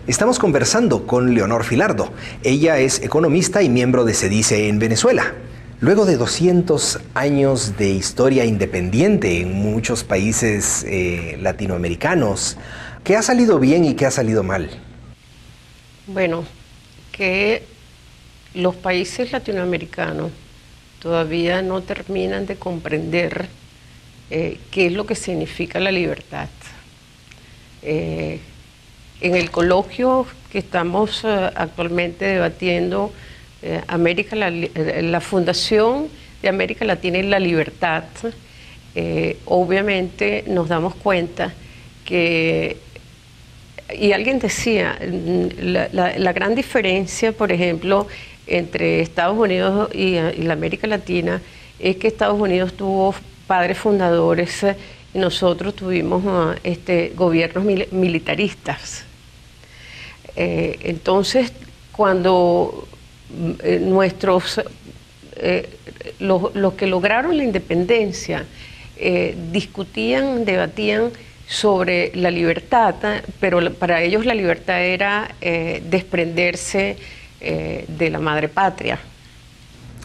Estamos conversando con Leonor Filardo. Ella es economista y miembro de CEDICE en Venezuela. Luego de 200 años de historia independiente en muchos países latinoamericanos, ¿qué ha salido bien y qué ha salido mal? Bueno, que los países latinoamericanos todavía no terminan de comprender qué es lo que significa la libertad. En el coloquio que estamos actualmente debatiendo, la Fundación de América Latina y la Libertad, obviamente nos damos cuenta que, y alguien decía, la gran diferencia, por ejemplo, entre Estados Unidos y la América Latina es que Estados Unidos tuvo padres fundadores y nosotros tuvimos gobiernos militaristas. Entonces, cuando los que lograron la independencia discutían, debatían sobre la libertad, pero para ellos la libertad era desprenderse de la madre patria.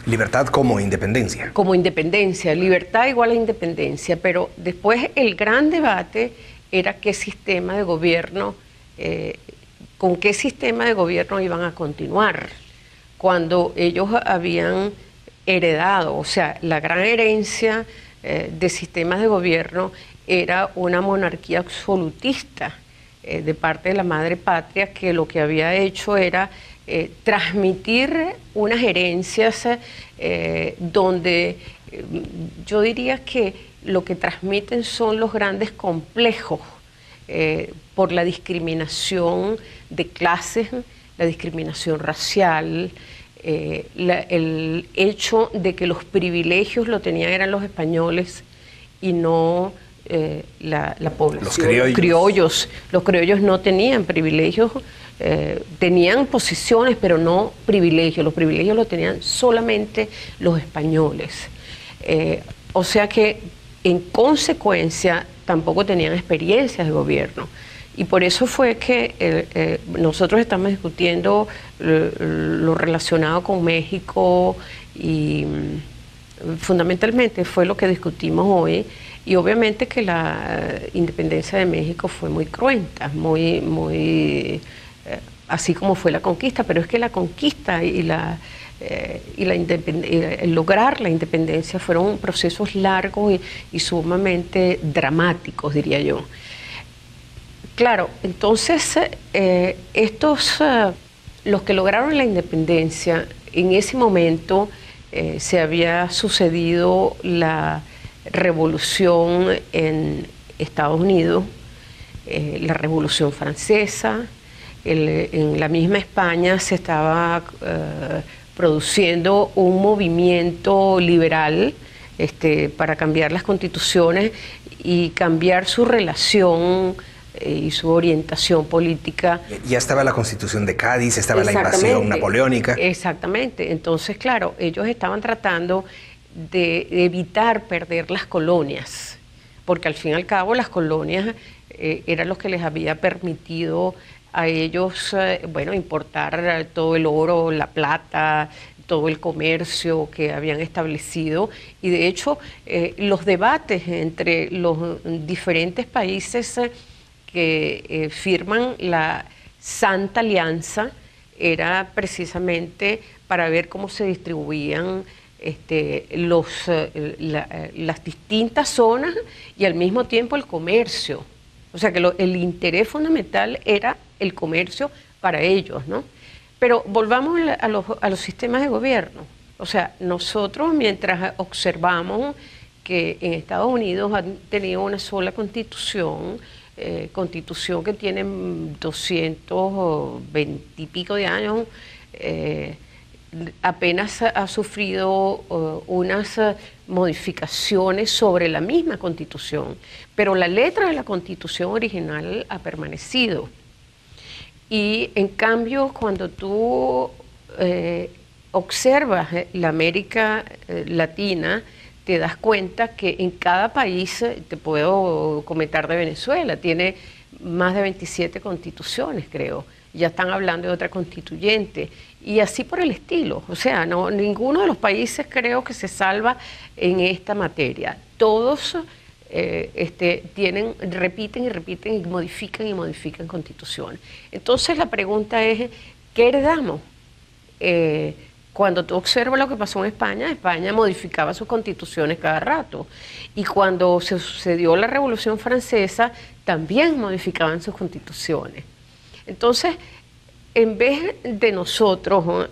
Libertad como independencia. Como independencia, libertad igual a independencia, pero después el gran debate era qué sistema de gobierno, con qué sistema de gobierno iban a continuar, cuando ellos habían heredado, o sea, la gran herencia de sistemas de gobierno era una monarquía absolutista de parte de la madre patria, que lo que había hecho era transmitir unas herencias donde yo diría que lo que transmiten son los grandes complejos por la discriminación de clases, la discriminación racial, el hecho de que los privilegios lo tenían eran los españoles y no la población. Los criollos. Los criollos no tenían privilegios, tenían posiciones, pero no privilegios. Los privilegios los tenían solamente los españoles. O sea que, en consecuencia, tampoco tenían experiencias de gobierno. Y por eso fue que nosotros estamos discutiendo lo relacionado con México y fundamentalmente fue lo que discutimos hoy. Y obviamente que la independencia de México fue muy cruenta, así como fue la conquista, pero es que la conquista y el lograr la independencia fueron procesos largos y sumamente dramáticos, diría yo. Claro, entonces los que lograron la independencia, en ese momento se había sucedido la revolución en Estados Unidos, la Revolución Francesa, en la misma España se estaba produciendo un movimiento liberal para cambiar las constituciones y cambiar su relación y su orientación política. Ya estaba la Constitución de Cádiz, estaba la invasión napoleónica. Exactamente. Entonces, claro, ellos estaban tratando de evitar perder las colonias, porque al fin y al cabo las colonias eran los que les había permitido a ellos, importar todo el oro, la plata, todo el comercio que habían establecido. Y de hecho, los debates entre los diferentes países que firman la Santa Alianza era precisamente para ver cómo se distribuían las distintas zonas y al mismo tiempo el comercio. O sea que el interés fundamental era el comercio para ellos, ¿no? Pero volvamos a los sistemas de gobierno. O sea, nosotros mientras observamos que en Estados Unidos han tenido una sola constitución que tiene 220 y pico de años, apenas ha sufrido unas modificaciones sobre la misma Constitución, pero la letra de la Constitución original ha permanecido. Y en cambio, cuando tú observas la América Latina, te das cuenta que en cada país, te puedo comentar de Venezuela, tiene más de 27 constituciones, creo. ya están hablando de otra constituyente, y así por el estilo. O sea, no, ninguno de los países creo que se salva en esta materia. Todos repiten y repiten y modifican constituciones. Entonces la pregunta es, ¿qué heredamos? Cuando tú observas lo que pasó en España, España modificaba sus constituciones cada rato. Y cuando se sucedió la Revolución Francesa, también modificaban sus constituciones. Entonces, en vez de nosotros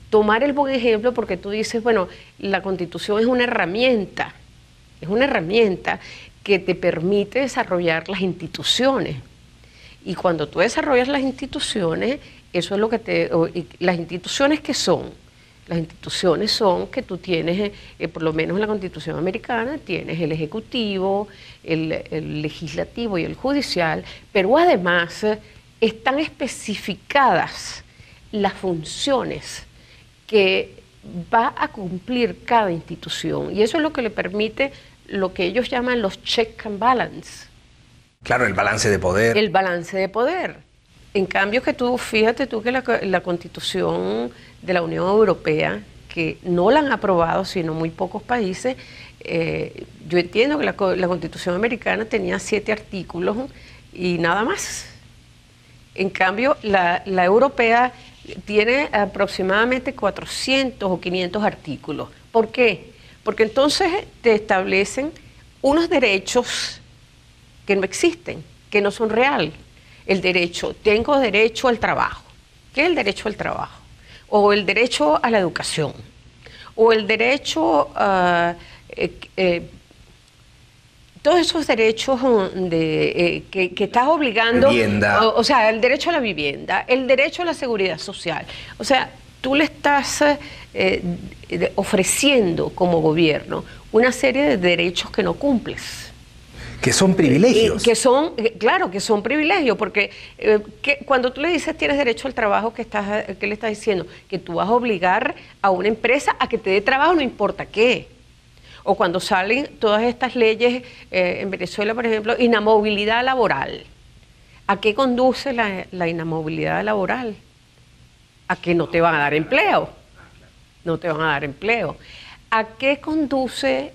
tomar el buen ejemplo, porque tú dices, bueno, la Constitución es una herramienta que te permite desarrollar las instituciones. Y cuando tú desarrollas las instituciones, eso es lo que las instituciones que son. Las instituciones son que tú tienes, por lo menos en la Constitución americana, tienes el ejecutivo, el legislativo y el judicial, pero además están especificadas las funciones que va a cumplir cada institución. Y eso es lo que le permite lo que ellos llaman los check and balance. Claro, el balance de poder. El balance de poder. En cambio que fíjate tú que la Constitución de la Unión Europea, que no la han aprobado sino muy pocos países, yo entiendo que la Constitución americana tenía 7 artículos y nada más. En cambio, la europea tiene aproximadamente 400 o 500 artículos. ¿Por qué? Porque entonces te establecen unos derechos que no existen, que no son reales. Tengo derecho al trabajo. ¿Qué es el derecho al trabajo? O el derecho a la educación. O el derecho a... todos esos derechos que estás obligando, o sea, el derecho a la vivienda, el derecho a la seguridad social. O sea, tú le estás ofreciendo como gobierno una serie de derechos que no cumples. Que son privilegios. Claro, que son privilegios, porque cuando tú le dices tienes derecho al trabajo, ¿qué le estás diciendo? Que tú vas a obligar a una empresa a que te dé trabajo, no importa qué. O cuando salen todas estas leyes en Venezuela, por ejemplo, inamovilidad laboral. ¿A qué conduce la inamovilidad laboral? A que no te van a dar empleo. No te van a dar empleo. ¿A qué conduce,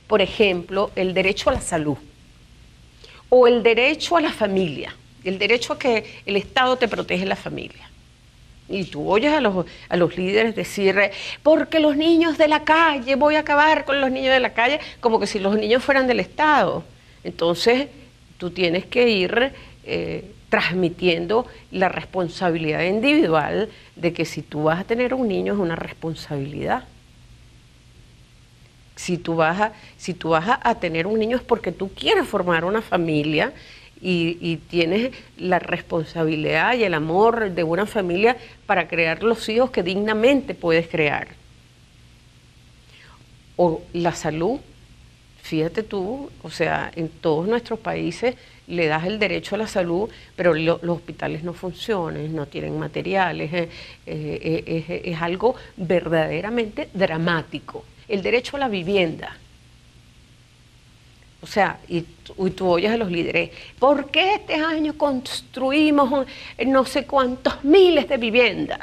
por ejemplo, el derecho a la salud? O el derecho a la familia. El derecho a que el Estado te protege la familia. Y tú oyes a los líderes decir, porque los niños de la calle, voy a acabar con los niños de la calle, como que si los niños fueran del Estado. Entonces, tú tienes que ir transmitiendo la responsabilidad individual de que si tú vas a tener un niño es una responsabilidad. Si tú vas a tener un niño es porque tú quieres formar una familia y tienes la responsabilidad y el amor de una familia para crear los hijos que dignamente puedes crear. O la salud, fíjate tú, o sea, en todos nuestros países le das el derecho a la salud, pero los hospitales no funcionan, no tienen materiales, es algo verdaderamente dramático. El derecho a la vivienda. O sea, y tú oyes a los líderes, ¿por qué este año construimos no sé cuántos miles de viviendas?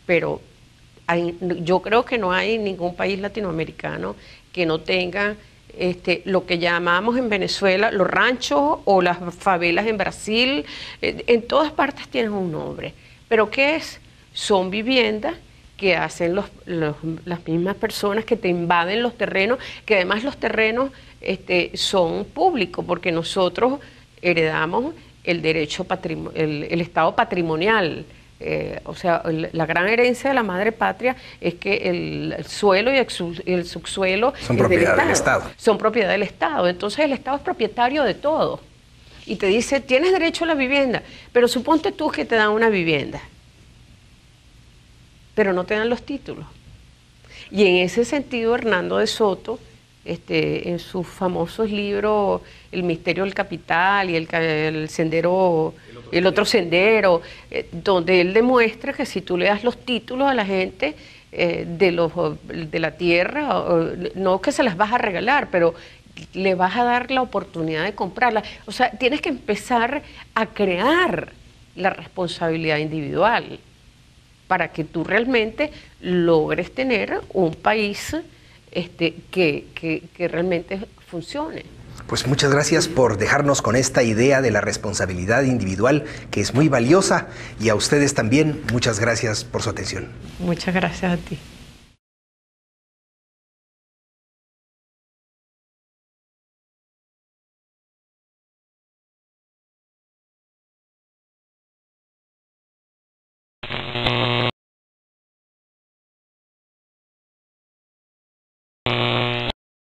Pero yo creo que no hay ningún país latinoamericano que no tenga lo que llamamos en Venezuela los ranchos o las favelas en Brasil. En todas partes tienen un nombre. ¿Pero qué es? Son viviendas que hacen las mismas personas, que te invaden los terrenos, que además los terrenos son públicos, porque nosotros heredamos el derecho el estado patrimonial. O sea, la gran herencia de la madre patria es que el suelo y el subsuelo son propiedad del Estado. Son propiedad del Estado. Entonces el Estado es propietario de todo. Y te dice, tienes derecho a la vivienda, pero suponte tú que te dan una vivienda, pero no te dan los títulos. Y en ese sentido, Hernando de Soto, en sus famosos libros, El misterio del capital y el sendero, el otro sendero, donde él demuestra que si tú le das los títulos a la gente de la tierra, no que se las vas a regalar, pero le vas a dar la oportunidad de comprarla. O sea, tienes que empezar a crear la responsabilidad individual para que tú realmente logres tener un país que realmente funcione. Pues muchas gracias por dejarnos con esta idea de la responsabilidad individual, que es muy valiosa, y a ustedes también muchas gracias por su atención. Muchas gracias a ti.